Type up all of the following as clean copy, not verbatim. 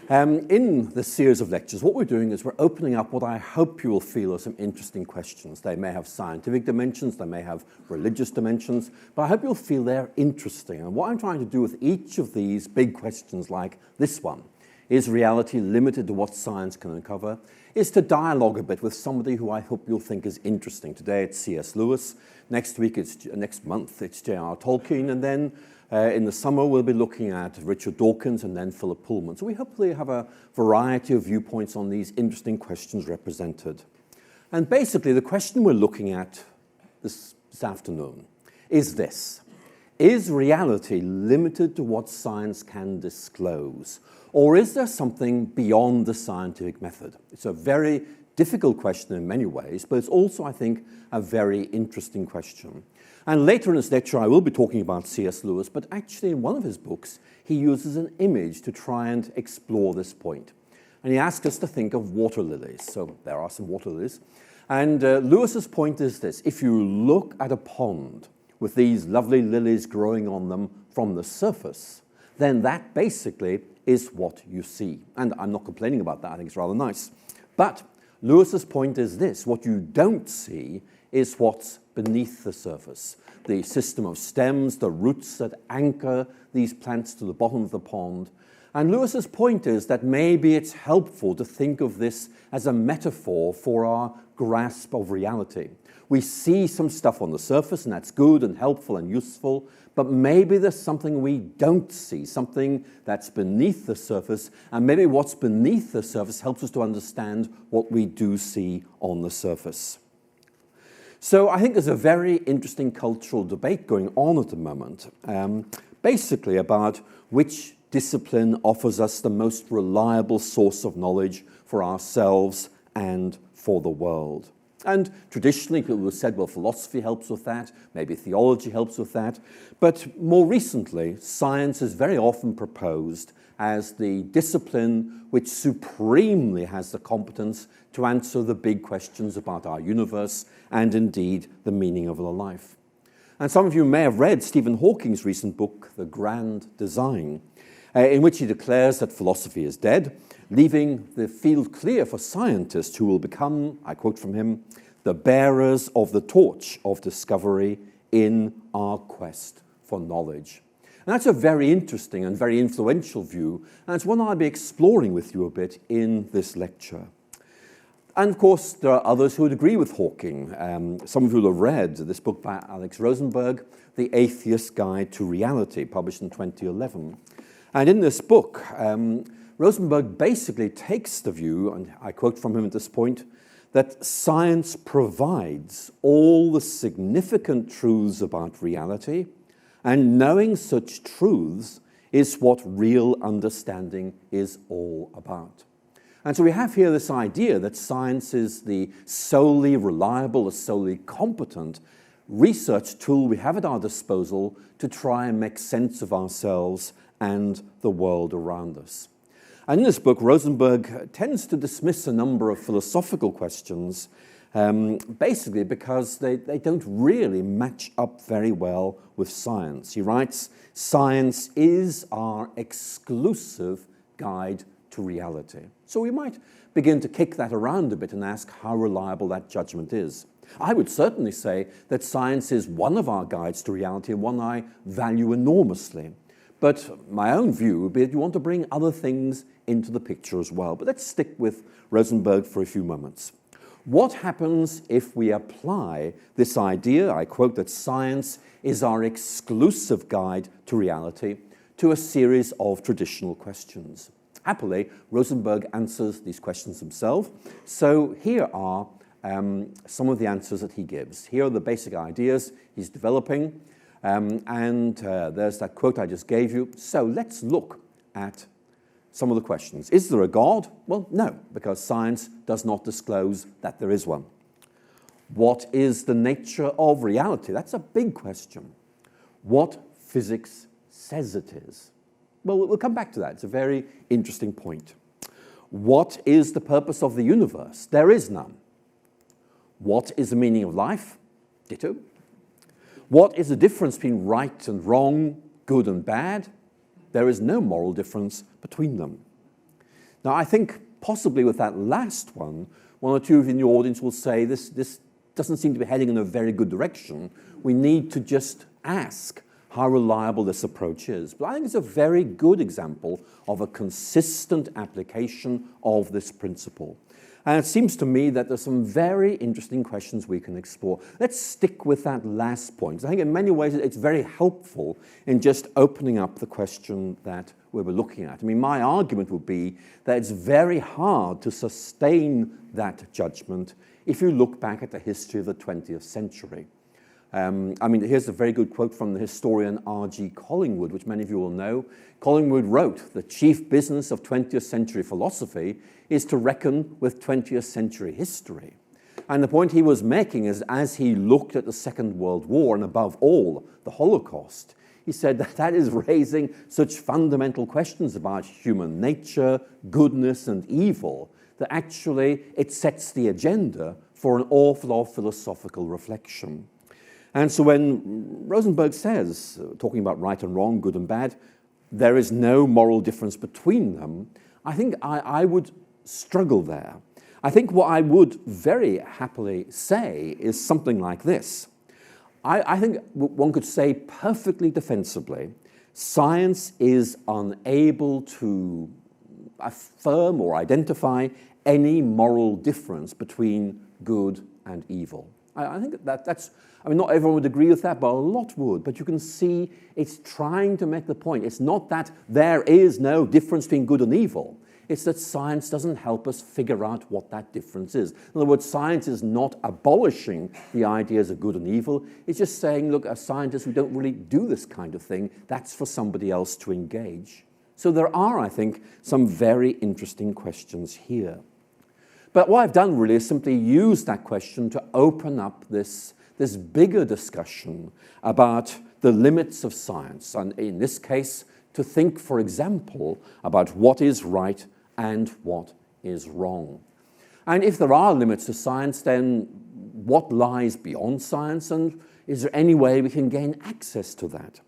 In this series of lectures, what we're doing is we're opening up what I hope you will feel are some interesting questions. They may have scientific dimensions, they may have religious dimensions, but I hope you'll feel they're interesting. And what I'm trying to do with each of these big questions, like this one, is reality limited to what science can uncover, is to dialogue a bit with somebody who I hope you'll think is interesting. Today it's C.S. Lewis, next month it's J.R. Tolkien, and then in the summer, we'll be looking at Richard Dawkins and then Philip Pullman. So we hopefully have a variety of viewpoints on these interesting questions represented. And basically, the question we're looking at this afternoon is this. Is reality limited to what science can disclose? Or is there something beyond the scientific method? It's a very difficult question in many ways, but it's also, I think, a very interesting question. And later in this lecture, I will be talking about C.S. Lewis, but actually in one of his books, he uses an image to try and explore this point. And he asks us to think of water lilies. So there are some water lilies. And Lewis's point is this. If you look at a pond with these lovely lilies growing on them from the surface, then that basically is what you see. And I'm not complaining about that. I think it's rather nice. But Lewis's point is this. What you don't see is what's beneath the surface. The system of stems, the roots that anchor these plants to the bottom of the pond. And Lewis's point is that maybe it's helpful to think of this as a metaphor for our grasp of reality. We see some stuff on the surface, and that's good and helpful and useful, but maybe there's something we don't see, something that's beneath the surface, and maybe what's beneath the surface helps us to understand what we do see on the surface. So I think there's a very interesting cultural debate going on at the moment, basically about which discipline offers us the most reliable source of knowledge for ourselves and for the world. And traditionally, people have said, well, philosophy helps with that, maybe theology helps with that. But more recently, science is very often proposed as the discipline which supremely has the competence to answer the big questions about our universe and indeed the meaning of our life. And some of you may have read Stephen Hawking's recent book, The Grand Design, in which he declares that philosophy is dead, leaving the field clear for scientists who will become, I quote from him, the bearers of the torch of discovery in our quest for knowledge. And that's a very interesting and very influential view, and it's one I'll be exploring with you a bit in this lecture. And of course, there are others who would agree with Hawking. Some of you will have read this book by Alex Rosenberg, The Atheist's Guide to Reality, published in 2011. And in this book, Rosenberg basically takes the view, and I quote from him at this point, that science provides all the significant truths about reality, and knowing such truths is what real understanding is all about. And so we have here this idea that science is the solely reliable, the solely competent research tool we have at our disposal to try and make sense of ourselves and the world around us. And in this book, Rosenberg tends to dismiss a number of philosophical questions, basically because they don't really match up very well with science. He writes, science is our exclusive guide to reality. So we might begin to kick that around a bit and ask how reliable that judgment is. I would certainly say that science is one of our guides to reality, one I value enormously. But my own view would be that you want to bring other things into the picture as well. But let's stick with Rosenberg for a few moments. What happens if we apply this idea, I quote, that science is our exclusive guide to reality, to a series of traditional questions? Happily, Rosenberg answers these questions himself. So here are some of the answers that he gives. Here are the basic ideas he's developing. There's that quote I just gave you. So let's look at some of the questions. Is there a God? Well, no, because science does not disclose that there is one. What is the nature of reality? That's a big question. What physics says it is? Well, we'll come back to that. It's a very interesting point. What is the purpose of the universe? There is none. What is the meaning of life? Ditto. What is the difference between right and wrong, good and bad? There is no moral difference between them. Now, I think possibly with that last one or two of you in the audience will say this doesn't seem to be heading in a very good direction. We need to just ask how reliable this approach is. But I think it's a very good example of a consistent application of this principle. And it seems to me that there's some very interesting questions we can explore. Let's stick with that last point. I think in many ways it's very helpful in just opening up the question that we were looking at. I mean, my argument would be that it's very hard to sustain that judgment if you look back at the history of the 20th century. I mean, here's a very good quote from the historian R.G. Collingwood, which many of you will know. Collingwood wrote, "The chief business of 20th century philosophy is to reckon with 20th century history." And the point he was making is, as he looked at the Second World War, and above all, the Holocaust, he said that is raising such fundamental questions about human nature, goodness, and evil, that actually it sets the agenda for an awful lot of philosophical reflection. And so when Rosenberg says, talking about right and wrong, good and bad, there is no moral difference between them, I think I would struggle there. I think what I would very happily say is something like this. I think one could say perfectly defensibly, science is unable to affirm or identify any moral difference between good and evil. I think that's, I mean, not everyone would agree with that, but a lot would. But you can see it's trying to make the point. It's not that there is no difference between good and evil. It's that science doesn't help us figure out what that difference is. In other words, science is not abolishing the ideas of good and evil. It's just saying, look, as scientists, we don't really do this kind of thing. That's for somebody else to engage. So there are, I think, some very interesting questions here. But what I've done really is simply use that question to open up this bigger discussion about the limits of science. And in this case, to think, for example, about what is right and what is wrong. And if there are limits to science, then what lies beyond science, and is there any way we can gain access to that?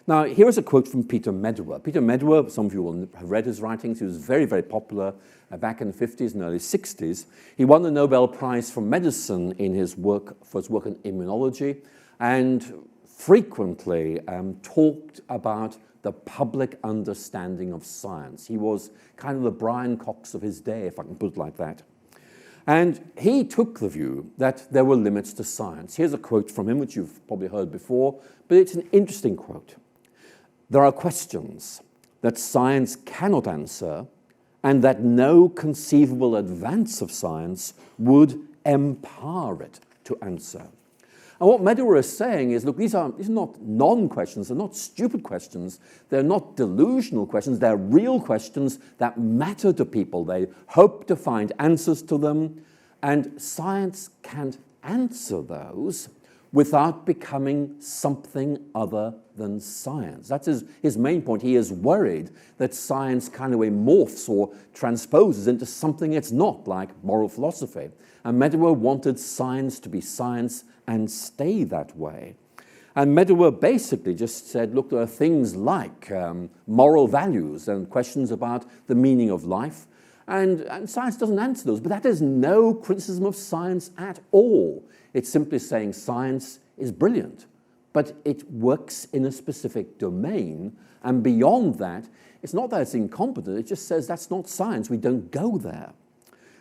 Now, here is a quote from Peter Medawar. Peter Medawar, some of you will have read his writings. He was very, very popular back in the 50s and early 60s. He won the Nobel Prize for Medicine in his work, for his work in immunology, and frequently talked about the public understanding of science. He was kind of the Brian Cox of his day, if I can put it like that. And he took the view that there were limits to science. Here's a quote from him, which you've probably heard before, but it's an interesting quote. "There are questions that science cannot answer and that no conceivable advance of science would empower it to answer." And what Medawar is saying is, look, these are not non-questions, they're not stupid questions, they're not delusional questions, they're real questions that matter to people. They hope to find answers to them, and science can't answer those without becoming something other than science. That's his main point. He is worried that science kind of morphs or transposes into something it's not, like moral philosophy. And Medawar wanted science to be science and stay that way. And Medawar basically just said, look, there are things like moral values and questions about the meaning of life, and science doesn't answer those. But that is no criticism of science at all. It's simply saying science is brilliant, but it works in a specific domain, and beyond that, it's not that it's incompetent, it just says that's not science, we don't go there.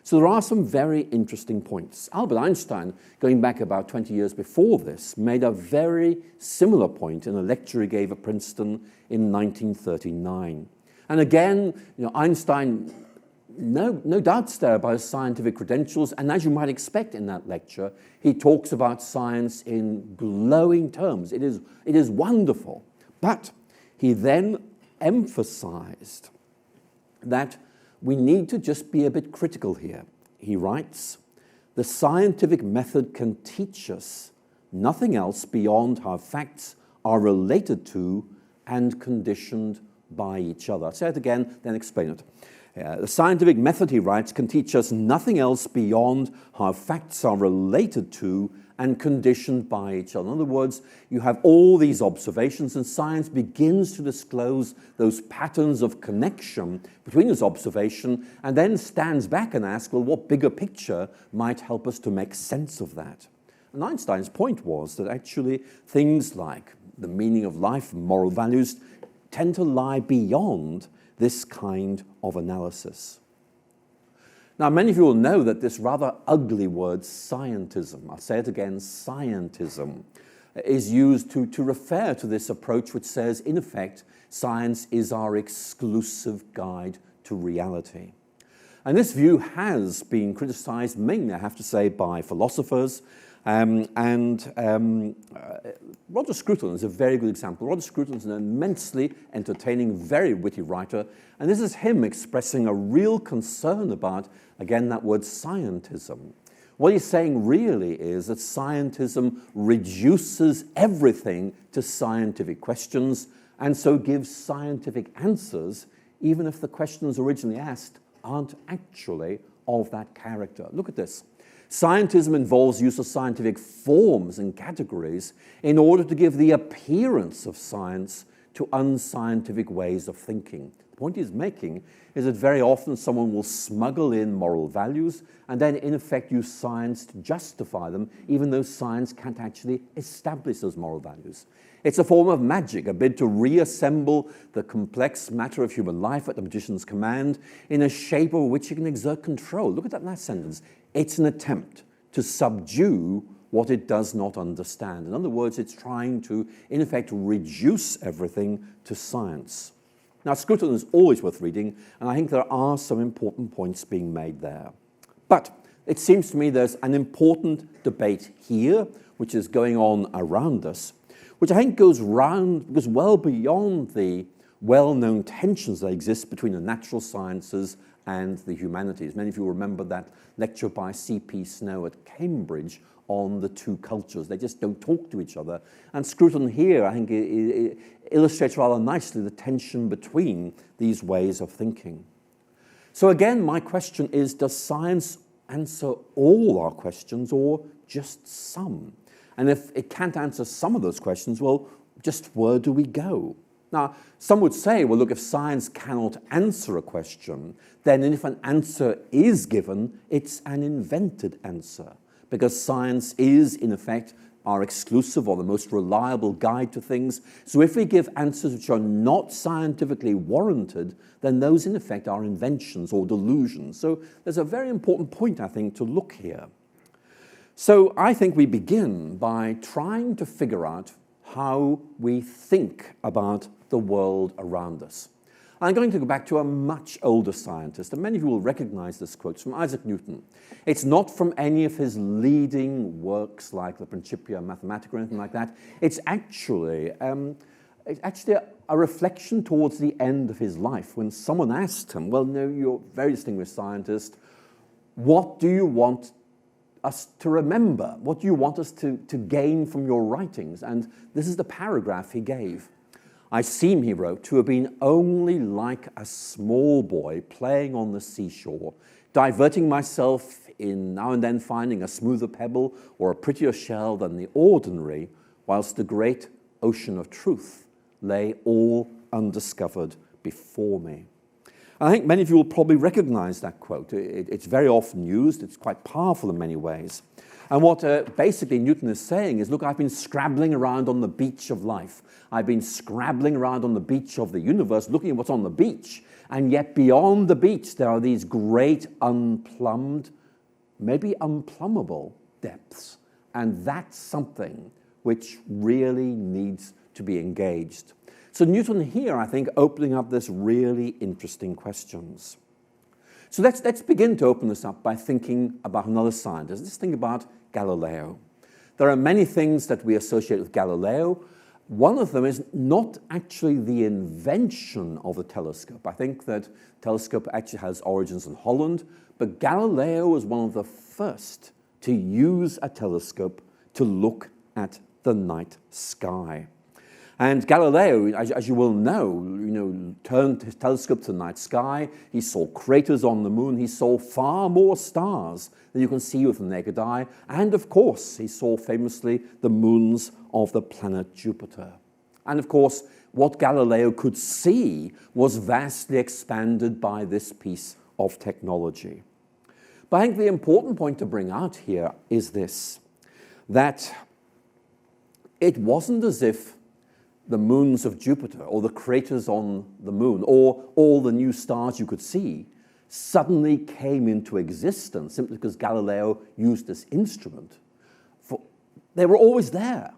So there are some very interesting points. Albert Einstein, going back about 20 years before this, made a very similar point in a lecture he gave at Princeton in 1939. And again, Einstein, no doubts there about his scientific credentials, and as you might expect in that lecture, he talks about science in glowing terms. It is wonderful. But he then emphasized that we need to just be a bit critical here. He writes, "The scientific method can teach us nothing else beyond how facts are related to and conditioned by each other." I'll say it again, then explain it. The scientific method, he writes, can teach us nothing else beyond how facts are related to and conditioned by each other. In other words, you have all these observations, and science begins to disclose those patterns of connection between this observation, and then stands back and asks, well, what bigger picture might help us to make sense of that? And Einstein's point was that actually things like the meaning of life, moral values, tend to lie beyond this kind of analysis. Now, many of you will know that this rather ugly word, scientism, I'll say it again, scientism, is used to refer to this approach which says, in effect, science is our exclusive guide to reality. And this view has been criticized mainly, I have to say, by philosophers. Roger Scruton is a very good example. Roger Scruton is an immensely entertaining, very witty writer, and this is him expressing a real concern about, again, that word scientism. What he's saying really is that scientism reduces everything to scientific questions, and so gives scientific answers, even if the questions originally asked aren't actually of that character. Look at this. Scientism involves use of scientific forms and categories in order to give the appearance of science to unscientific ways of thinking. The point he's making is that very often someone will smuggle in moral values and then in effect use science to justify them, even though science can't actually establish those moral values. It's a form of magic, a bid to reassemble the complex matter of human life at the magician's command in a shape over which he can exert control. Look at that last sentence. It's an attempt to subdue what it does not understand. In other words, it's trying to, in effect, reduce everything to science. Now, Scruton is always worth reading, and I think there are some important points being made there. But it seems to me there's an important debate here, which is going on around us, which I think goes well beyond the well-known tensions that exist between the natural sciences and the humanities. Many of you remember that lecture by C.P. Snow at Cambridge on the two cultures. They just don't talk to each other. And Scruton here, I think, it illustrates rather nicely the tension between these ways of thinking. So again, my question is, does science answer all our questions or just some? And if it can't answer some of those questions, well, just where do we go? Now, some would say, well, look, if science cannot answer a question, then if an answer is given, it's an invented answer, because science is, in effect, our exclusive or the most reliable guide to things. So if we give answers which are not scientifically warranted, then those, in effect, are inventions or delusions. So there's a very important point, I think, to look here. So I think we begin by trying to figure out how we think about the world around us. I'm going to go back to a much older scientist, and many of you will recognize this quote. It's from Isaac Newton. It's not from any of his leading works like the Principia Mathematica or anything like that. It's actually a reflection towards the end of his life when someone asked him, well, no, you're a very distinguished scientist. What do you want us to remember? What do you want us to gain from your writings? And this is the paragraph he gave. I seem, he wrote, to have been only like a small boy playing on the seashore, diverting myself in now and then finding a smoother pebble or a prettier shell than the ordinary, whilst the great ocean of truth lay all undiscovered before me. And I think many of you will probably recognize that quote. It's very often used. It's quite powerful in many ways. And what basically Newton is saying is, look, I've been scrabbling around on the beach of life. I've been scrabbling around on the beach of the universe, looking at what's on the beach. And yet beyond the beach, there are these great unplumbed, maybe unplumbable depths. And that's something which really needs to be engaged. So Newton here, I think, opening up this really interesting questions. So let's begin to open this up by thinking about another scientist. Let's think about Galileo. There are many things that we associate with Galileo. One of them is not actually the invention of the telescope. I think that the telescope actually has origins in Holland, but Galileo was one of the first to use a telescope to look at the night sky. And Galileo, as you will know, turned his telescope to the night sky. He saw craters on the moon. He saw far more stars than you can see with the naked eye. And of course, he saw famously the moons of the planet Jupiter. And of course, what Galileo could see was vastly expanded by this piece of technology. But I think the important point to bring out here is this, that it wasn't as if the moons of Jupiter or the craters on the moon or all the new stars you could see suddenly came into existence simply because Galileo used this instrument. They were always there.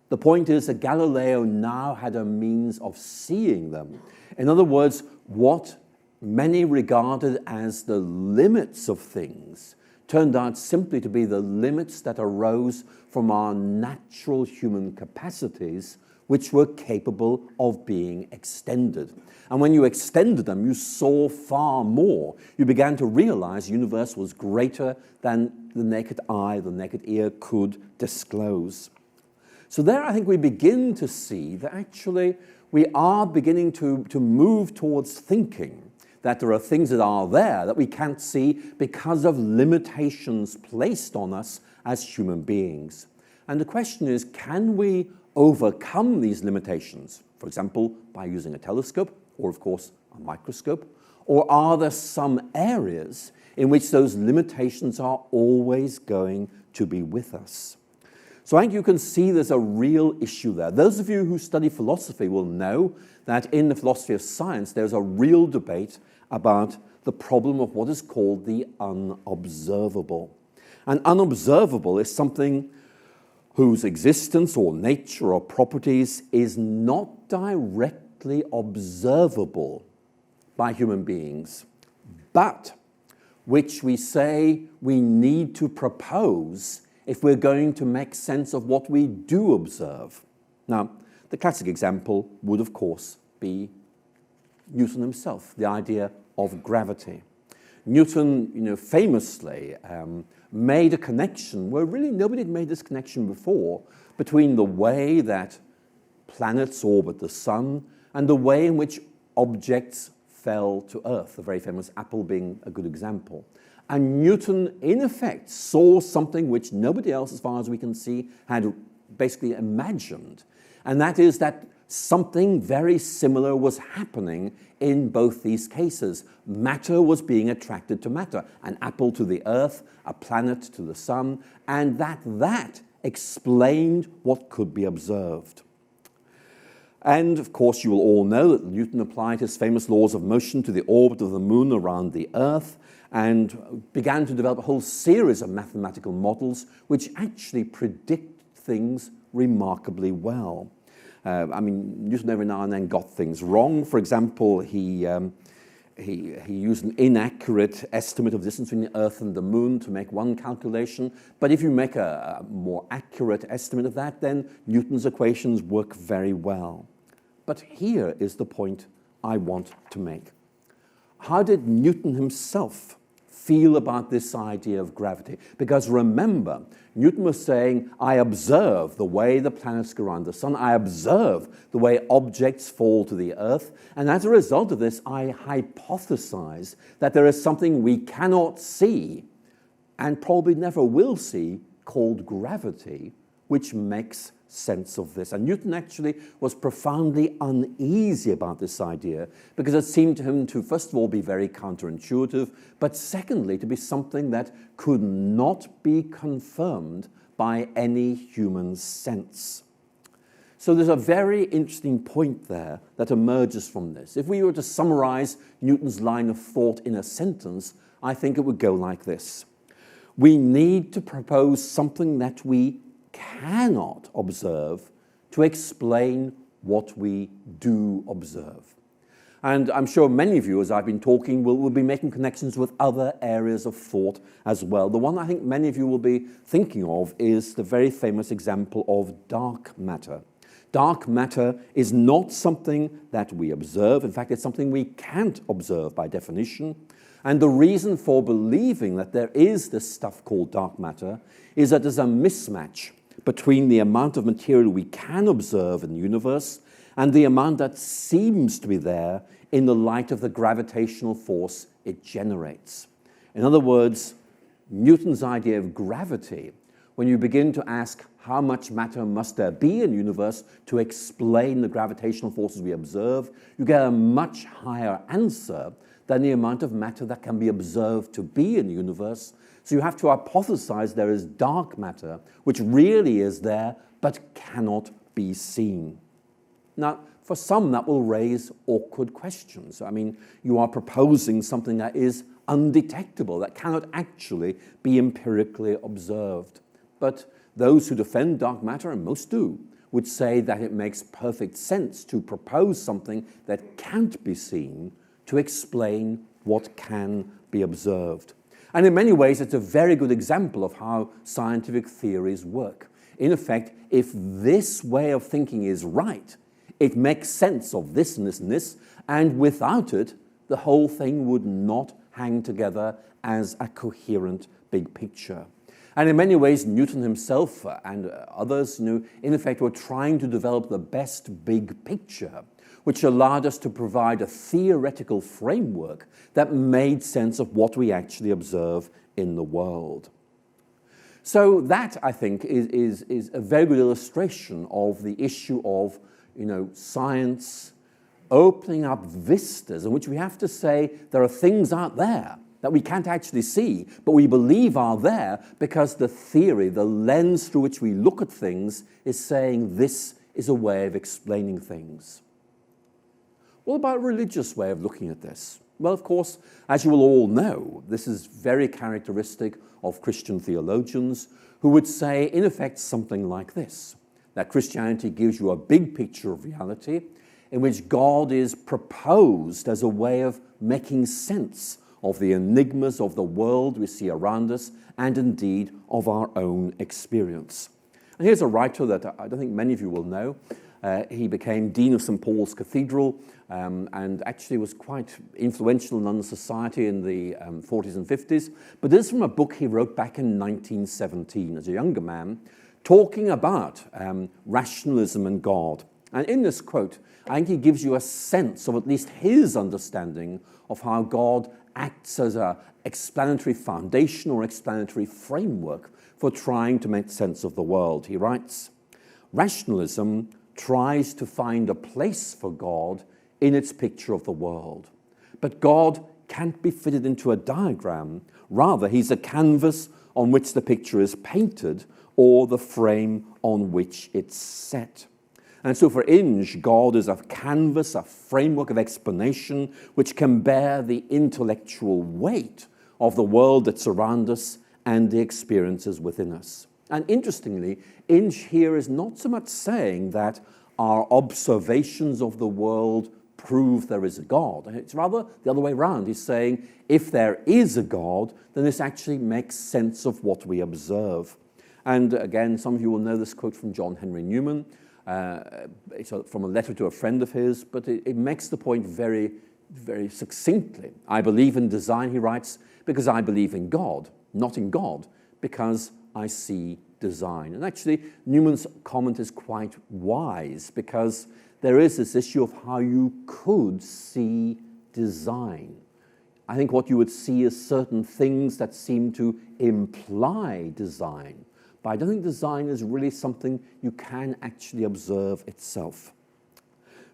The point is that Galileo now had a means of seeing them. In other words, what many regarded as the limits of things turned out simply to be the limits that arose from our natural human capacities, which were capable of being extended. And when you extended them, you saw far more. You began to realize the universe was greater than the naked eye, the naked ear could disclose. So there I think we begin to see that actually we are beginning to move towards thinking that there are things that are there that we can't see because of limitations placed on us as human beings. And the question is, can we overcome these limitations, for example, by using a telescope or, of course, a microscope? Or are there some areas in which those limitations are always going to be with us? So I think you can see there's a real issue there. Those of you who study philosophy will know that in the philosophy of science, there's a real debate about the problem of what is called the unobservable. And unobservable is something whose existence or nature or properties is not directly observable by human beings, but which we say we need to propose if we're going to make sense of what we do observe. Now, the classic example would, of course, be Newton himself, the idea of gravity. Newton, famously made a connection where really nobody had made this connection before between the way that planets orbit the sun and the way in which objects fell to Earth, the very famous apple being a good example. And Newton, in effect, saw something which nobody else, as far as we can see, had basically imagined. And that is that something very similar was happening in both these cases. Matter was being attracted to matter, an apple to the earth, a planet to the sun, and that explained what could be observed. And of course, you will all know that Newton applied his famous laws of motion to the orbit of the moon around the earth and began to develop a whole series of mathematical models which actually predict things remarkably well. Newton every now and then got things wrong. For example, he used an inaccurate estimate of the distance between the Earth and the Moon to make one calculation. But if you make a more accurate estimate of that, then Newton's equations work very well. But here is the point I want to make. How did Newton himself feel about this idea of gravity? Because remember, Newton was saying, I observe the way the planets go around the sun, I observe the way objects fall to the earth, and as a result of this, I hypothesize that there is something we cannot see, and probably never will see, called gravity, which makes sense of this. And Newton actually was profoundly uneasy about this idea because it seemed to him to, first of all, be very counterintuitive, but secondly, to be something that could not be confirmed by any human sense. So there's a very interesting point there that emerges from this. If we were to summarize Newton's line of thought in a sentence, I think it would go like this. We need to propose something that we cannot observe to explain what we do observe. And I'm sure many of you, as I've been talking, will be making connections with other areas of thought as well. The one I think many of you will be thinking of is the very famous example of dark matter. Dark matter is not something that we observe. In fact, it's something we can't observe by definition. And the reason for believing that there is this stuff called dark matter is that there's a mismatch between the amount of material we can observe in the universe and the amount that seems to be there in the light of the gravitational force it generates. In other words, Newton's idea of gravity, when you begin to ask how much matter must there be in the universe to explain the gravitational forces we observe, you get a much higher answer than the amount of matter that can be observed to be in the universe. So you have to hypothesize there is dark matter, which really is there, but cannot be seen. Now, for some, that will raise awkward questions. I mean, you are proposing something that is undetectable, that cannot actually be empirically observed. But those who defend dark matter, and most do, would say that it makes perfect sense to propose something that can't be seen to explain what can be observed. And in many ways, it's a very good example of how scientific theories work. In effect, if this way of thinking is right, it makes sense of this and this and this, and without it, the whole thing would not hang together as a coherent big picture. And in many ways, Newton himself and others, in effect, were trying to develop the best big picture, which allowed us to provide a theoretical framework that made sense of what we actually observe in the world. So that, I think, is a very good illustration of the issue of science opening up vistas in which we have to say there are things out there that we can't actually see, but we believe are there because the theory, the lens through which we look at things, is saying this is a way of explaining things. What about a religious way of looking at this? Well, of course, as you will all know, this is very characteristic of Christian theologians who would say, in effect, something like this, that Christianity gives you a big picture of reality in which God is proposed as a way of making sense of the enigmas of the world we see around us and indeed of our own experience. And here's a writer that I don't think many of you will know. He became Dean of St. Paul's Cathedral and actually was quite influential in London society in the 40s and 50s. But this is from a book he wrote back in 1917 as a younger man, talking about rationalism and God. And in this quote, I think he gives you a sense of at least his understanding of how God acts as an explanatory foundation or explanatory framework for trying to make sense of the world. He writes, "Rationalism tries to find a place for God in its picture of the world. But God can't be fitted into a diagram. Rather, he's a canvas on which the picture is painted or the frame on which it's set." And so for Inge, God is a canvas, a framework of explanation which can bear the intellectual weight of the world that surrounds us and the experiences within us. And interestingly, Inge here is not so much saying that our observations of the world prove there is a God. It's rather the other way around. He's saying if there is a God, then this actually makes sense of what we observe. And again, some of you will know this quote from John Henry Newman. It's from a letter to a friend of his, but it makes the point very, very succinctly. "I believe in design," he writes, "because I believe in God, not in God, because I see design." And actually, Newman's comment is quite wise, because there is this issue of how you could see design. I think what you would see is certain things that seem to imply design. But I don't think design is really something you can actually observe itself.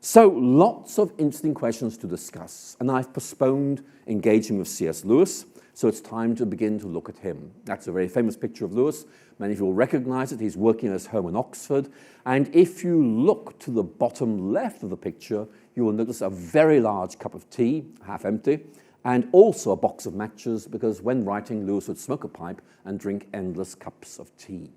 So lots of interesting questions to discuss, and I've postponed engaging with C.S. Lewis, so it's time to begin to look at him. That's a very famous picture of Lewis. Many of you will recognize it. He's working at his home in Oxford, and if you look to the bottom left of the picture, you will notice a very large cup of tea, half empty, and also a box of matches, because when writing, Lewis would smoke a pipe and drink endless cups of tea.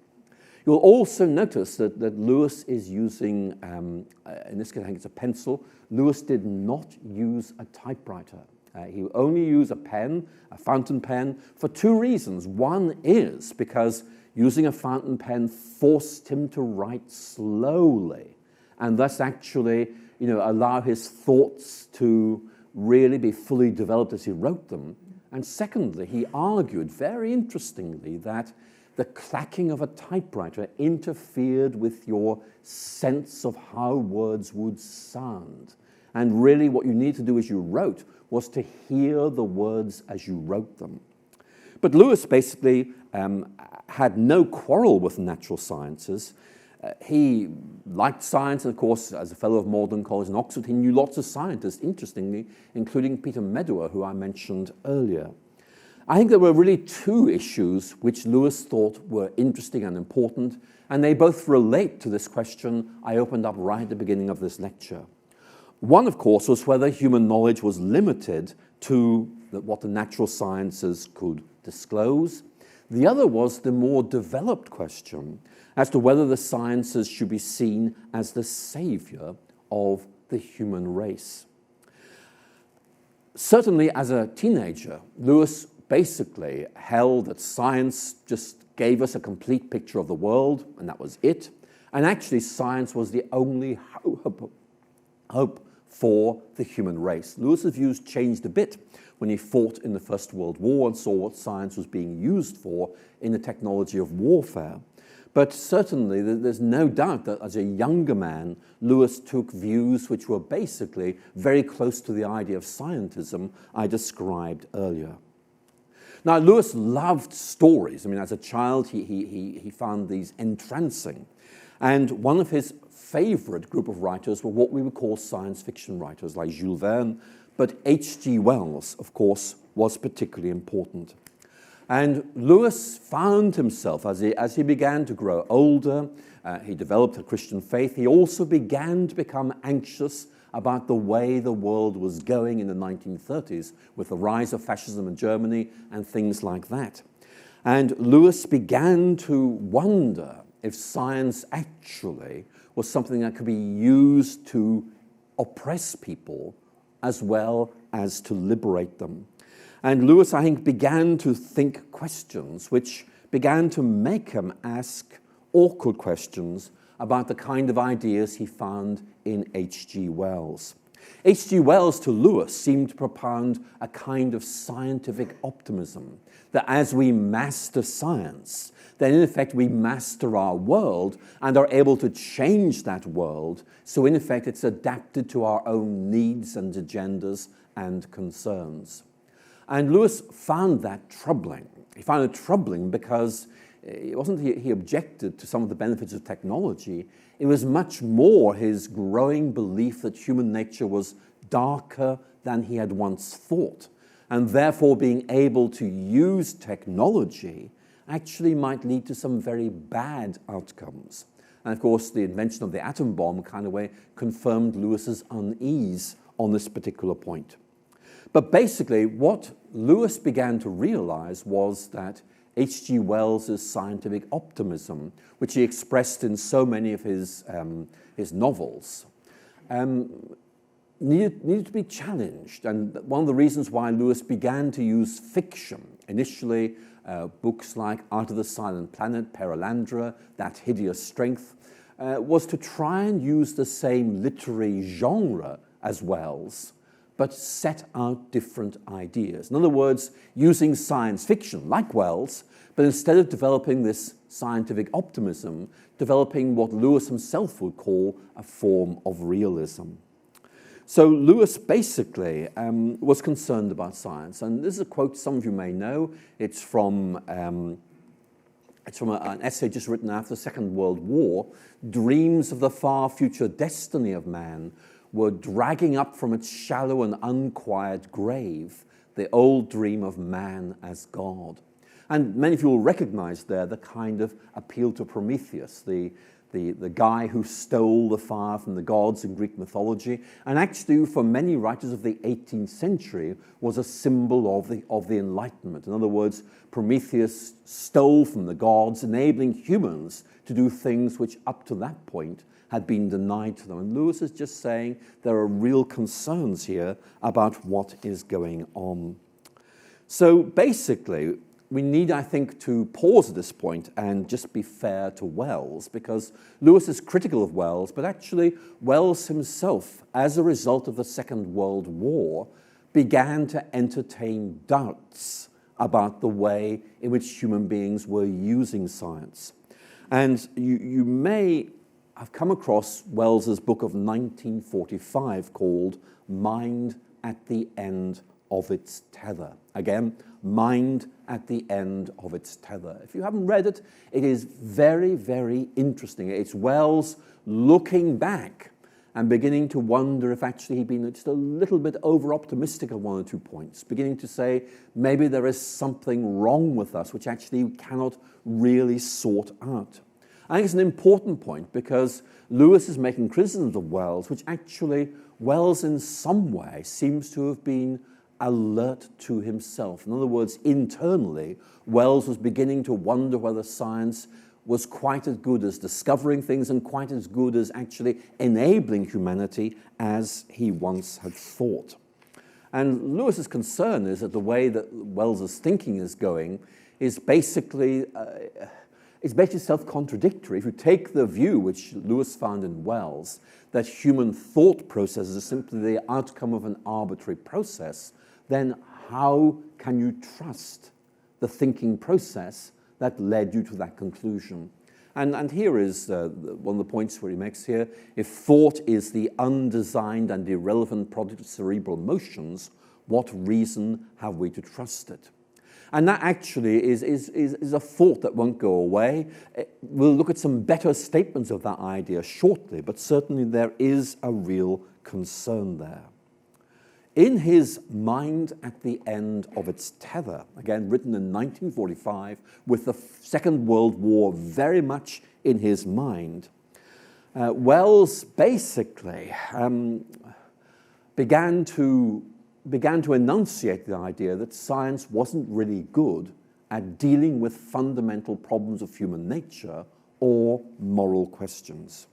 You'll also notice that Lewis is using, in this case I think it's a pencil. Lewis did not use a typewriter. He would only use a pen, a fountain pen, for two reasons. One is because using a fountain pen forced him to write slowly, and thus actually allow his thoughts to really be fully developed as he wrote them. And secondly, he argued very interestingly that the clacking of a typewriter interfered with your sense of how words would sound. And really what you need to do as you wrote was to hear the words as you wrote them. But Lewis basically had no quarrel with the natural sciences. He liked science, and of course, as a fellow of Magdalen College in Oxford, he knew lots of scientists, interestingly, including Peter Medawar, who I mentioned earlier. I think there were really two issues which Lewis thought were interesting and important, and they both relate to this question I opened up right at the beginning of this lecture. One, of course, was whether human knowledge was limited to what the natural sciences could disclose. The other was the more developed question as to whether the sciences should be seen as the savior of the human race. Certainly, as a teenager, Lewis basically held that science just gave us a complete picture of the world, and that was it. And actually, science was the only hope for the human race. Lewis's views changed a bit when he fought in the First World War and saw what science was being used for in the technology of warfare. But certainly, there's no doubt that as a younger man, Lewis took views which were basically very close to the idea of scientism I described earlier. Now, Lewis loved stories. I mean, as a child, he found these entrancing. And one of his favorite group of writers were what we would call science fiction writers, like Jules Verne. But H.G. Wells, of course, was particularly important. And Lewis found himself, as he began to grow older, he developed a Christian faith, he also began to become anxious about the way the world was going in the 1930s with the rise of fascism in Germany and things like that. And Lewis began to wonder if science actually was something that could be used to oppress people as well as to liberate them. And Lewis, I think, began to think questions which began to make him ask awkward questions about the kind of ideas he found in H.G. Wells. H.G. Wells, to Lewis, seemed to propound a kind of scientific optimism, that as we master science, then in effect we master our world and are able to change that world, so in effect it's adapted to our own needs and agendas and concerns. And Lewis found that troubling. He found it troubling because it wasn't he objected to some of the benefits of technology. It was much more his growing belief that human nature was darker than he had once thought, and therefore being able to use technology actually might lead to some very bad outcomes. And of course, the invention of the atom bomb kind of way confirmed Lewis's unease on this particular point. But basically, what Lewis began to realize was that H.G. Wells' scientific optimism, which he expressed in so many of his novels, needed to be challenged. And one of the reasons why Lewis began to use fiction, initially books like Out of the Silent Planet, Perelandra, That Hideous Strength, was to try and use the same literary genre as Wells, but set out different ideas. In other words, using science fiction, like Wells, but instead of developing this scientific optimism, developing what Lewis himself would call a form of realism. So Lewis basically was concerned about science. And this is a quote some of you may know. It's from an essay just written after the Second World War. Dreams of the far future destiny of man were dragging up from its shallow and unquiet grave the old dream of man as God. And many of you will recognize there the kind of appeal to Prometheus, the guy who stole the fire from the gods in Greek mythology, and actually for many writers of the 18th century was a symbol of the Enlightenment. In other words, Prometheus stole from the gods, enabling humans to do things which up to that point had been denied to them. And Lewis is just saying there are real concerns here about what is going on. So basically, we need, I think, to pause at this point and just be fair to Wells, because Lewis is critical of Wells, but actually Wells himself, as a result of the Second World War, began to entertain doubts about the way in which human beings were using science. And you may have come across Wells's book of 1945 called Mind at the End of Its Tether. Again, Mind at the End of Its Tether. If you haven't read it, it is very, very interesting. It's Wells looking back and beginning to wonder if actually he'd been just a little bit over-optimistic at one or 2 points, beginning to say maybe there is something wrong with us which actually we cannot really sort out. I think it's an important point because Lewis is making criticisms of Wells, which actually Wells in some way seems to have been alert to himself. In other words, internally, Wells was beginning to wonder whether science was quite as good as discovering things and quite as good as actually enabling humanity as he once had thought. And Lewis's concern is that the way that Wells's thinking is going is basically self-contradictory. If you take the view which Lewis found in Wells, that human thought processes are simply the outcome of an arbitrary process, then how can you trust the thinking process that led you to that conclusion? And here is one of the points where he makes here. If thought is the undesigned and irrelevant product of cerebral motions, what reason have we to trust it? And that actually is a thought that won't go away. We'll look at some better statements of that idea shortly, but certainly there is a real concern there. In his Mind at the End of Its Tether, again written in 1945, with the Second World War very much in his mind, Wells basically began to enunciate the idea that science wasn't really good at dealing with fundamental problems of human nature or moral questions.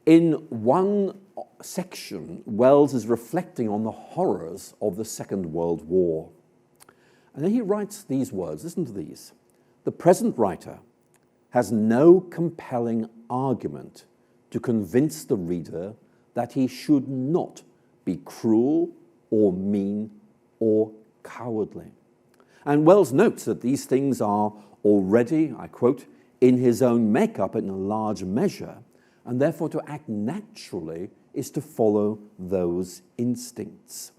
In one section, Wells is reflecting on the horrors of the Second World War. And then he writes these words, listen to these. The present writer has no compelling argument to convince the reader that he should not be cruel or mean or cowardly. And Wells notes that these things are already, I quote, in his own makeup in a large measure, and therefore to act naturally is to follow those instincts.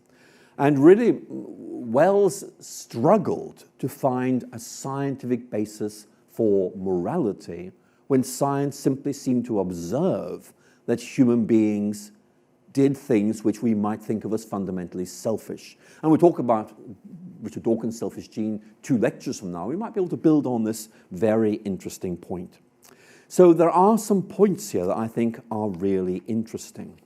And really, Wells struggled to find a scientific basis for morality when science simply seemed to observe that human beings did things which we might think of as fundamentally selfish. And we'll talk about Richard Dawkins' selfish gene 2 lectures from now. We might be able to build on this very interesting point. So there are some points here that I think are really interesting.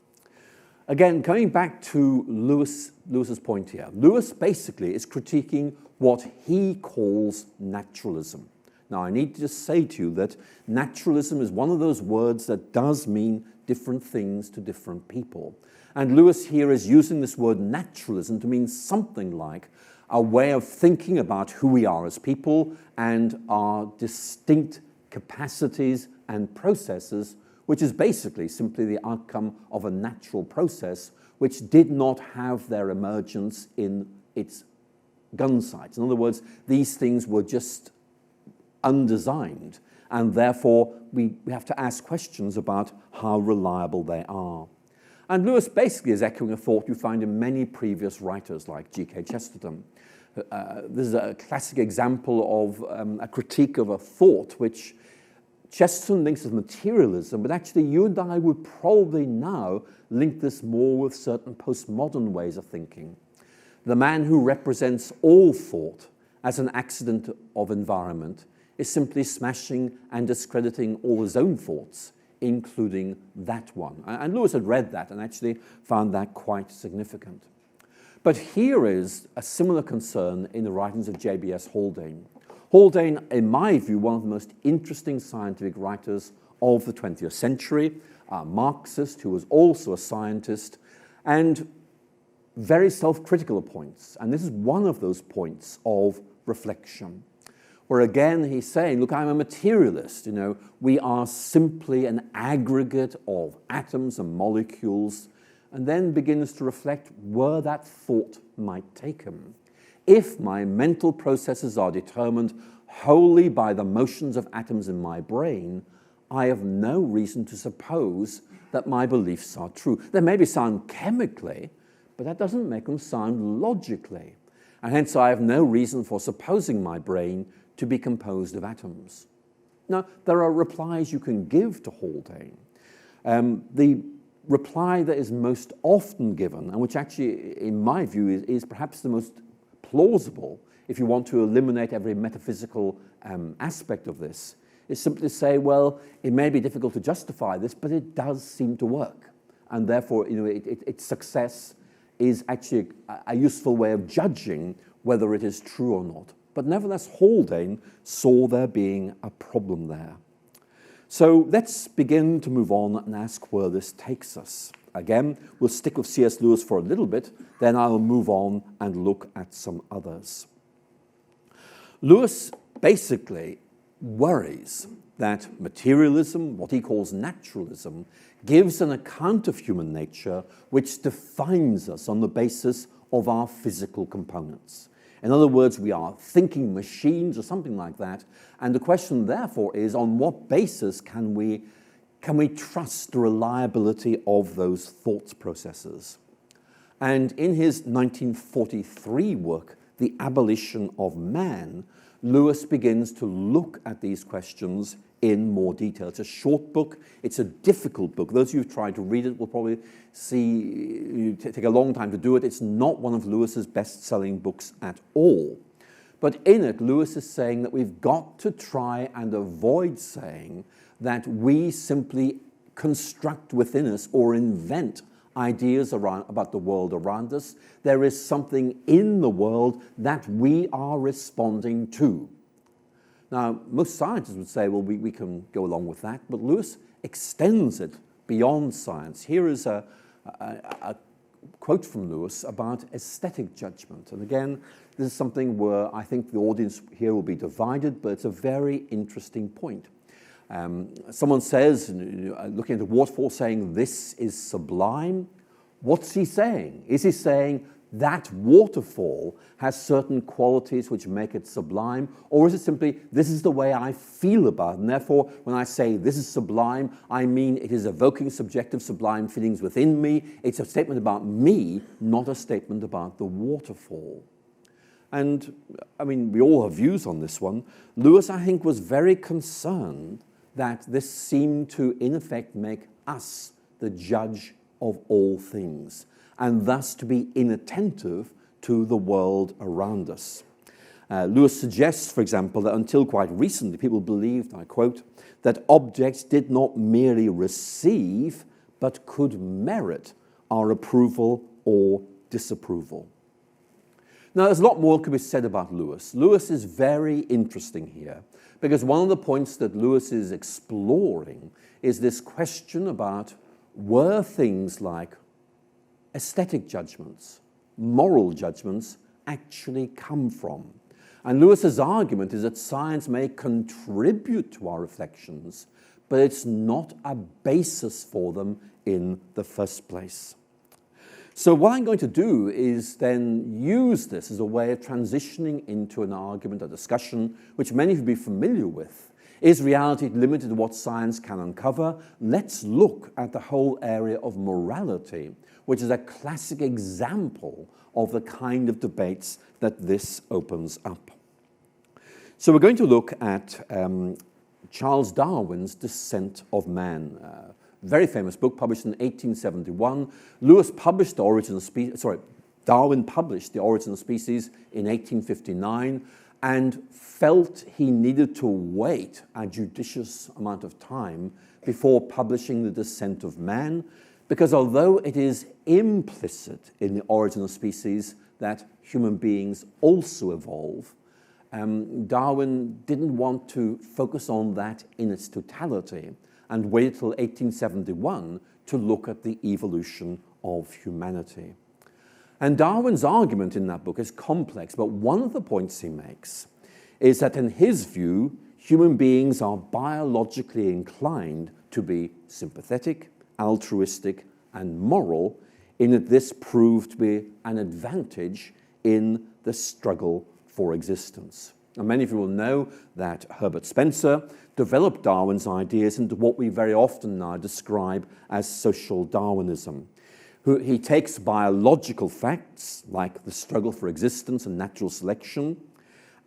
Again, coming back to Lewis's point here, Lewis basically is critiquing what he calls naturalism. Now, I need to just say to you that naturalism is one of those words that does mean different things to different people. And Lewis here is using this word naturalism to mean something like a way of thinking about who we are as people and our distinct capacities and processes, which is basically simply the outcome of a natural process which did not have their emergence in its gun sights. In other words, these things were just undesigned, and therefore we have to ask questions about how reliable they are. And Lewis basically is echoing a thought you find in many previous writers like G.K. Chesterton. This is a classic example of a critique of a thought which Chesterton links as materialism, but actually you and I would probably now link this more with certain postmodern ways of thinking. The man who represents all thought as an accident of environment is simply smashing and discrediting all his own thoughts, including that one. And Lewis had read that and actually found that quite significant. But here is a similar concern in the writings of J.B.S. Haldane. Haldane, in my view, one of the most interesting scientific writers of the 20th century, a Marxist who was also a scientist, and very self-critical at points. And this is one of those points of reflection, where again he's saying, look, I'm a materialist. You know, we are simply an aggregate of atoms and molecules, and then begins to reflect where that thought might take him. if my mental processes are determined wholly by the motions of atoms in my brain, I have no reason to suppose that my beliefs are true. They maybe sound chemically, but that doesn't make them sound logically. And hence I have no reason for supposing my brain to be composed of atoms. Now, there are replies you can give to Haldane. The reply that is most often given, and which actually, in my view, is perhaps the most plausible, if you want to eliminate every metaphysical aspect of this, is simply to say, well, it may be difficult to justify this, but it does seem to work. And therefore, its success is actually a useful way of judging whether it is true or not. But nevertheless, Haldane saw there being a problem there. So let's begin to move on and ask where this takes us. Again, we'll stick with C.S. Lewis for a little bit, then I'll move on and look at some others. Lewis basically worries that materialism, what he calls naturalism, gives an account of human nature which defines us on the basis of our physical components. In other words, we are thinking machines or something like that, and the question therefore is, on what basis can we trust the reliability of those thought processes? And in his 1943 work, The Abolition of Man, Lewis begins to look at these questions in more detail. It's a short book. It's a difficult book. Those of you who've tried to read it will probably see it take a long time to do it. It's not one of Lewis's best-selling books at all. But in it, Lewis is saying that we've got to try and avoid saying that we simply construct within us or invent ideas about the world around us. There is something in the world that we are responding to. Now, most scientists would say, well, we can go along with that, but Lewis extends it beyond science. Here is a quote from Lewis about aesthetic judgment. And again, this is something where I think the audience here will be divided, but it's a very interesting point. Someone says, looking at the waterfall, saying, this is sublime. What's he saying? Is he saying that waterfall has certain qualities which make it sublime? Or is it simply, this is the way I feel about it, and therefore, when I say this is sublime, I mean it is evoking subjective sublime feelings within me. It's a statement about me, not a statement about the waterfall. And, I mean, we all have views on this one. Lewis, I think, was very concerned that this seemed to, in effect, make us the judge of all things, and thus to be inattentive to the world around us. Lewis suggests, for example, that until quite recently, people believed, I quote, that objects did not merely receive, but could merit our approval or disapproval. Now, there's a lot more that could be said about Lewis. Lewis is very interesting here, because one of the points that Lewis is exploring is this question about where things like aesthetic judgments, moral judgments, actually come from. And Lewis's argument is that science may contribute to our reflections, but it's not a basis for them in the first place. So what I'm going to do is then use this as a way of transitioning into an argument, a discussion, which many of you will be familiar with. Is reality limited to what science can uncover? Let's look at the whole area of morality, which is a classic example of the kind of debates that this opens up. So we're going to look at Charles Darwin's Descent of Man. Very famous book, published in 1871. Darwin published The Origin of Species in 1859 and felt he needed to wait a judicious amount of time before publishing The Descent of Man, because although it is implicit in The Origin of Species that human beings also evolve, Darwin didn't want to focus on that in its totality and waited till 1871 to look at the evolution of humanity. And Darwin's argument in that book is complex, but one of the points he makes is that in his view, human beings are biologically inclined to be sympathetic, altruistic, and moral, in that this proved to be an advantage in the struggle for existence. And many of you will know that Herbert Spencer developed Darwin's ideas into what we very often now describe as social Darwinism. He takes biological facts like the struggle for existence and natural selection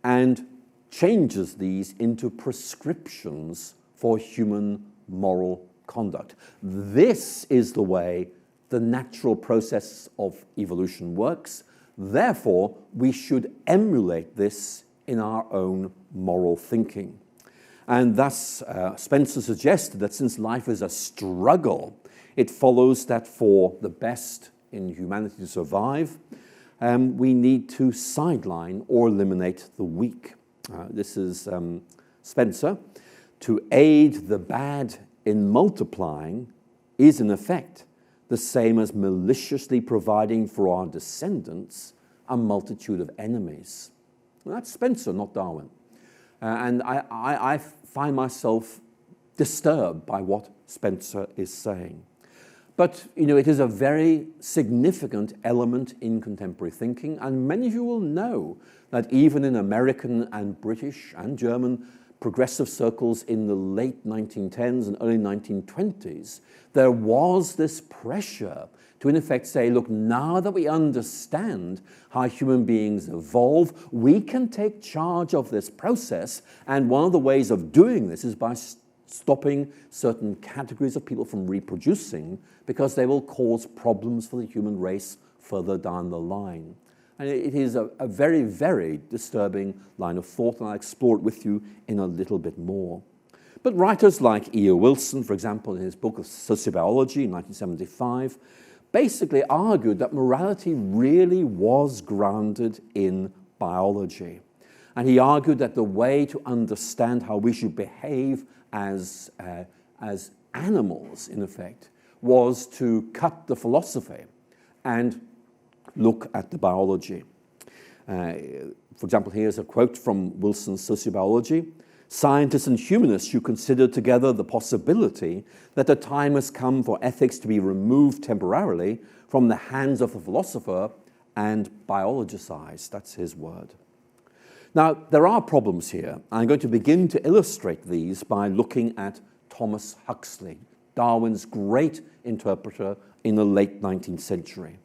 and changes these into prescriptions for human moral conduct. This is the way the natural process of evolution works. Therefore, we should emulate this in our own moral thinking. And thus, Spencer suggested that since life is a struggle, it follows that for the best in humanity to survive, we need to sideline or eliminate the weak. This is Spencer. To aid the bad in multiplying is in effect the same as maliciously providing for our descendants a multitude of enemies. Well, that's Spencer, not Darwin. And I find myself disturbed by what Spencer is saying. But, it is a very significant element in contemporary thinking, and many of you will know that even in American and British and German progressive circles in the late 1910s and early 1920s, there was this pressure to, in effect, say, look, now that we understand how human beings evolve, we can take charge of this process, and one of the ways of doing this is by stopping certain categories of people from reproducing because they will cause problems for the human race further down the line. And it is a very, very disturbing line of thought, and I'll explore it with you in a little bit more. But writers like E.O. Wilson, for example, in his book of Sociobiology in 1975, basically argued that morality really was grounded in biology. And he argued that the way to understand how we should behave as animals, in effect, was to cut the philosophy and look at the biology. For example, here's a quote from Wilson's Sociobiology. Scientists and humanists should consider together the possibility that the time has come for ethics to be removed temporarily from the hands of the philosopher and biologicized. That's his word. Now, there are problems here. I'm going to begin to illustrate these by looking at Thomas Huxley, Darwin's great interpreter in the late 19th century.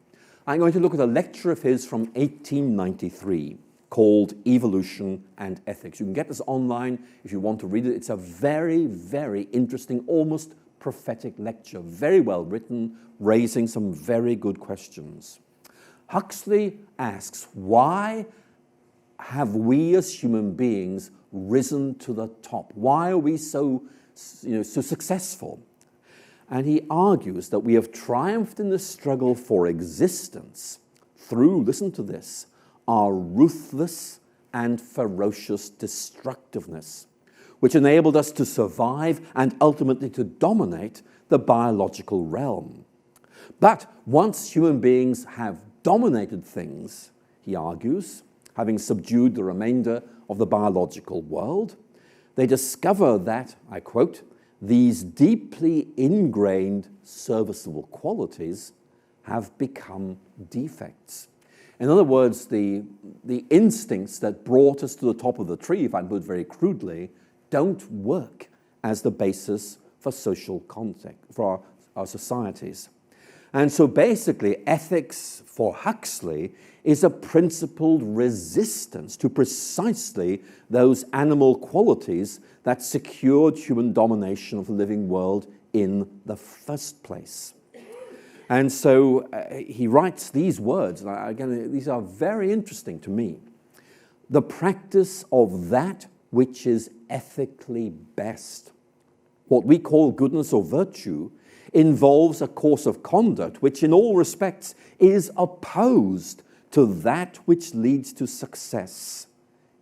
I'm going to look at a lecture of his from 1893 called Evolution and Ethics. You can get this online if you want to read it. It's a very, very interesting, almost prophetic lecture, very well written, raising some very good questions. Huxley asks, why have we as human beings risen to the top? Why are we so successful? And he argues that we have triumphed in the struggle for existence through, listen to this, our ruthless and ferocious destructiveness, which enabled us to survive and ultimately to dominate the biological realm. But once human beings have dominated things, he argues, having subdued the remainder of the biological world, they discover that, I quote, these deeply ingrained serviceable qualities have become defects. In other words, the instincts that brought us to the top of the tree, if I put it very crudely, don't work as the basis for social contact, for our societies. And so basically, ethics for Huxley is a principled resistance to precisely those animal qualities that secured human domination of the living world in the first place. And so he writes these words, and again, these are very interesting to me. The practice of that which is ethically best, what we call goodness or virtue, involves a course of conduct which in all respects is opposed to that which leads to success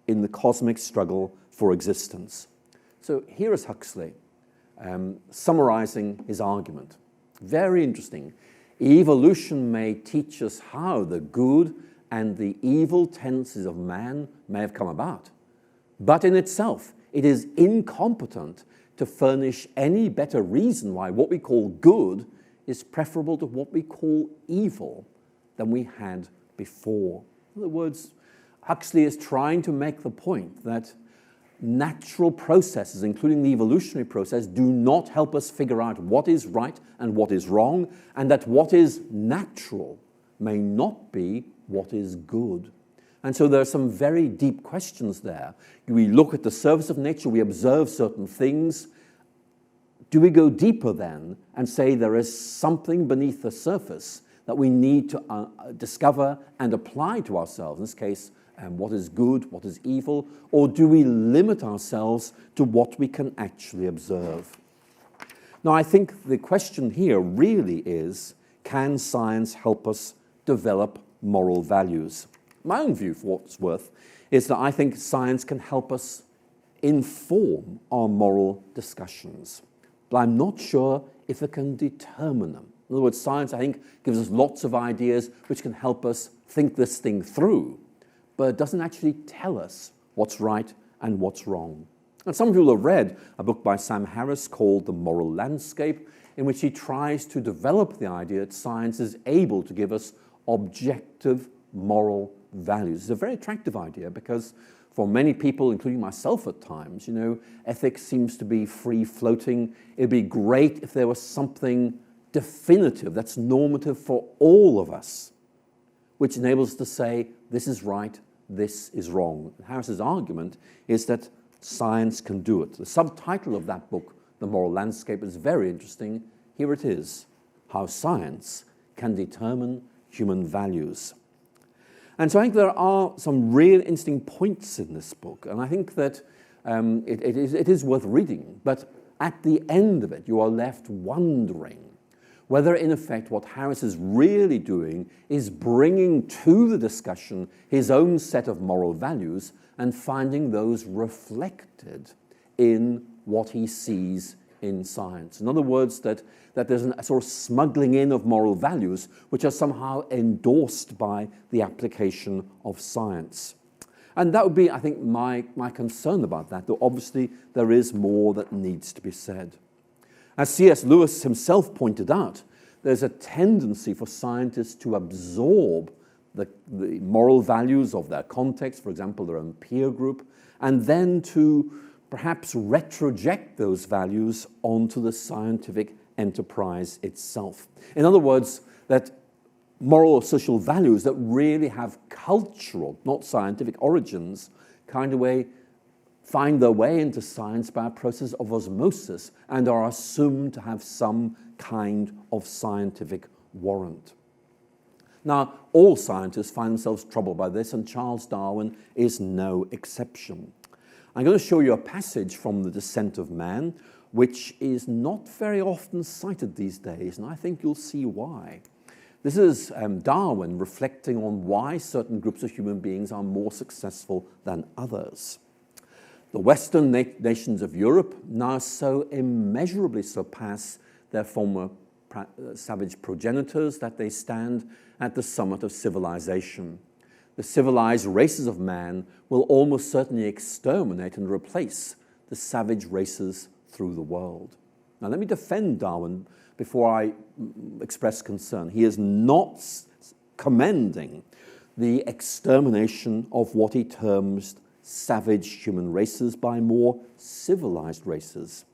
in the cosmic struggle for existence. So here is Huxley summarizing his argument. Very interesting. Evolution may teach us how the good and the evil tendencies of man may have come about, but in itself, it is incompetent to furnish any better reason why what we call good is preferable to what we call evil than we had before. In other words, Huxley is trying to make the point that natural processes, including the evolutionary process, do not help us figure out what is right and what is wrong, and that what is natural may not be what is good. And so there are some very deep questions there. We look at the surface of nature, we observe certain things. Do we go deeper then and say there is something beneath the surface that we need to discover and apply to ourselves? In this case, what is good, what is evil? Or do we limit ourselves to what we can actually observe? Now, I think the question here really is, can science help us develop moral values? My own view, for what it's worth, is that I think science can help us inform our moral discussions. But I'm not sure if it can determine them. In other words, science, I think, gives us lots of ideas which can help us think this thing through, but it doesn't actually tell us what's right and what's wrong. And some of you will have read a book by Sam Harris called The Moral Landscape, in which he tries to develop the idea that science is able to give us objective moral values. It's a very attractive idea because for many people, including myself at times, ethics seems to be free-floating. It'd be great if there was something definitive that's normative for all of us, which enables us to say, this is right, this is wrong. Harris's argument is that science can do it. The subtitle of that book, The Moral Landscape, is very interesting. Here it is, How Science Can Determine Human Values. And so I think there are some real interesting points in this book, and I think that it is worth reading. But at the end of it, you are left wondering whether, in effect, what Harris is really doing is bringing to the discussion his own set of moral values and finding those reflected in what he sees in science. In other words, that there's a sort of smuggling in of moral values which are somehow endorsed by the application of science. And that would be, I think, my concern about that, though obviously there is more that needs to be said. As C.S. Lewis himself pointed out, there's a tendency for scientists to absorb the moral values of their context, for example, their own peer group, and then to perhaps retroject those values onto the scientific enterprise itself. In other words, that moral or social values that really have cultural, not scientific origins, kind of way find their way into science by a process of osmosis and are assumed to have some kind of scientific warrant. Now, all scientists find themselves troubled by this, and Charles Darwin is no exception. I'm going to show you a passage from The Descent of Man, which is not very often cited these days, and I think you'll see why. This is Darwin reflecting on why certain groups of human beings are more successful than others. The Western nations of Europe now so immeasurably surpass their former savage progenitors that they stand at the summit of civilization. The civilized races of man will almost certainly exterminate and replace the savage races through the world. Now, let me defend Darwin before I express concern. He is not commending the extermination of what he terms savage human races by more civilized races.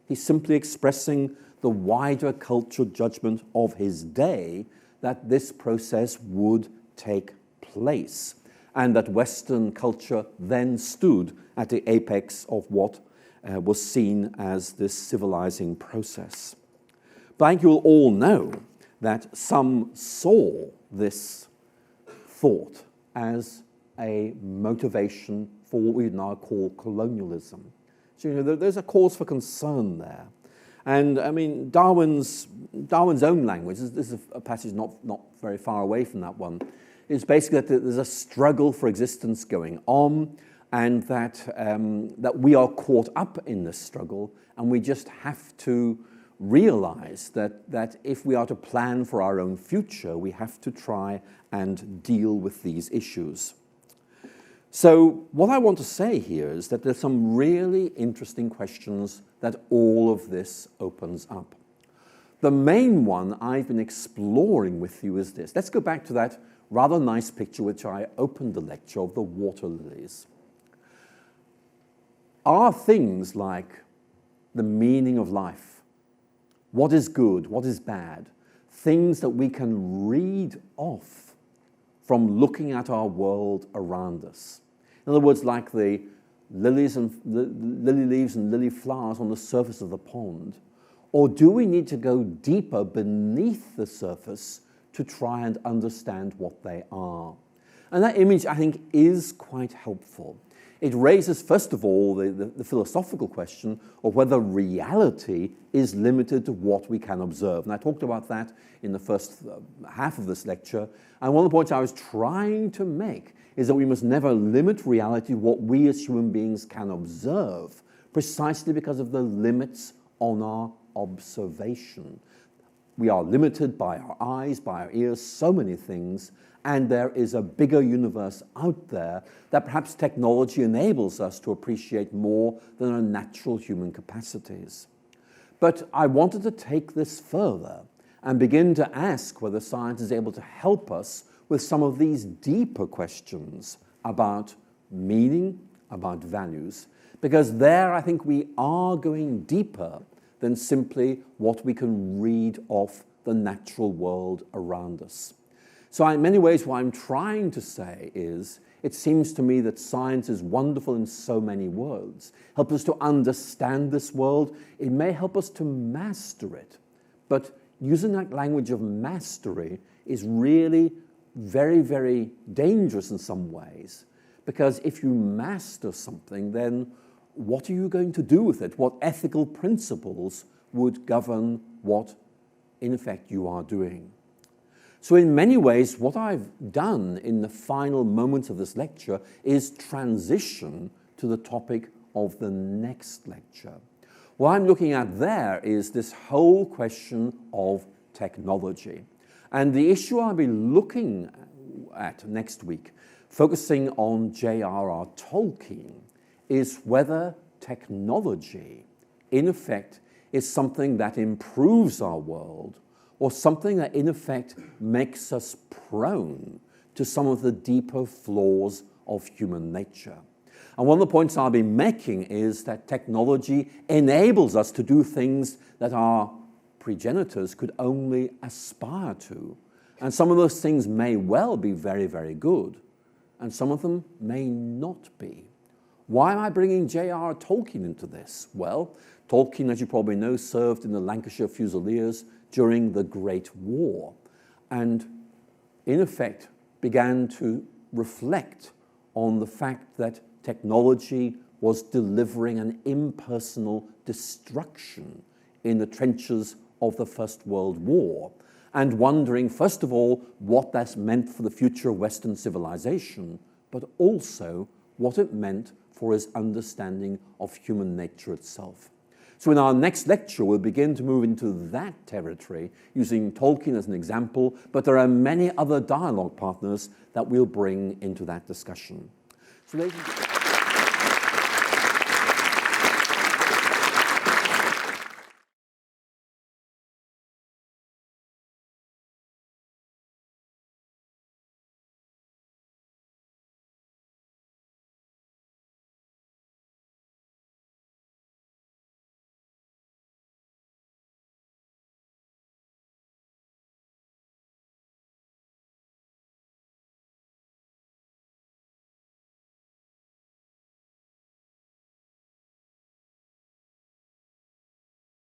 He's simply expressing the wider cultural judgment of his day that this process would take place, and that Western culture then stood at the apex of what was seen as this civilizing process. But I think you'll all know that some saw this thought as a motivation for what we now call colonialism. So there's a cause for concern there. And I mean, Darwin's own language, this is a passage not very far away from that one, is basically that there's a struggle for existence going on, and that we are caught up in this struggle, and we just have to realize that if we are to plan for our own future, we have to try and deal with these issues. So what I want to say here is that there's some really interesting questions that all of this opens up. The main one I've been exploring with you is this. Let's go back to that rather nice picture which I opened the lecture of the water lilies. Are things like the meaning of life, what is good, what is bad, things that we can read off from looking at our world around us? In other words, like the lilies and lily leaves and lily flowers on the surface of the pond? Or do we need to go deeper beneath the surface to try and understand what they are? And that image, I think, is quite helpful. It raises, first of all, the philosophical question of whether reality is limited to what we can observe. And I talked about that in the first half of this lecture. And one of the points I was trying to make is that we must never limit reality to what we as human beings can observe, precisely because of the limits on our observation. We are limited by our eyes, by our ears, so many things, and there is a bigger universe out there that perhaps technology enables us to appreciate more than our natural human capacities. But I wanted to take this further and begin to ask whether science is able to help us with some of these deeper questions about meaning, about values, because there I think we are going deeper than simply what we can read off the natural world around us. So in many ways, what I'm trying to say is, it seems to me that science is wonderful in so many words. Help us to understand this world. It may help us to master it. But using that language of mastery is really very, very dangerous in some ways. Because if you master something, then what are you going to do with it? What ethical principles would govern what, in effect, you are doing? So in many ways, what I've done in the final moments of this lecture is transition to the topic of the next lecture. What I'm looking at there is this whole question of technology. And the issue I'll be looking at next week, focusing on J.R.R. Tolkien, is whether technology, in effect, is something that improves our world, or something that, in effect, makes us prone to some of the deeper flaws of human nature. And one of the points I'll be making is that technology enables us to do things that our progenitors could only aspire to. And some of those things may well be very, very good, and some of them may not be. Why am I bringing J.R.R. Tolkien into this? Well, Tolkien, as you probably know, served in the Lancashire Fusiliers during the Great War, and in effect began to reflect on the fact that technology was delivering an impersonal destruction in the trenches of the First World War, and wondering, first of all, what that meant for the future of Western civilization, but also what it meant for his understanding of human nature itself. So in our next lecture, we'll begin to move into that territory, using Tolkien as an example, but there are many other dialogue partners that we'll bring into that discussion. So ladies and gentlemen,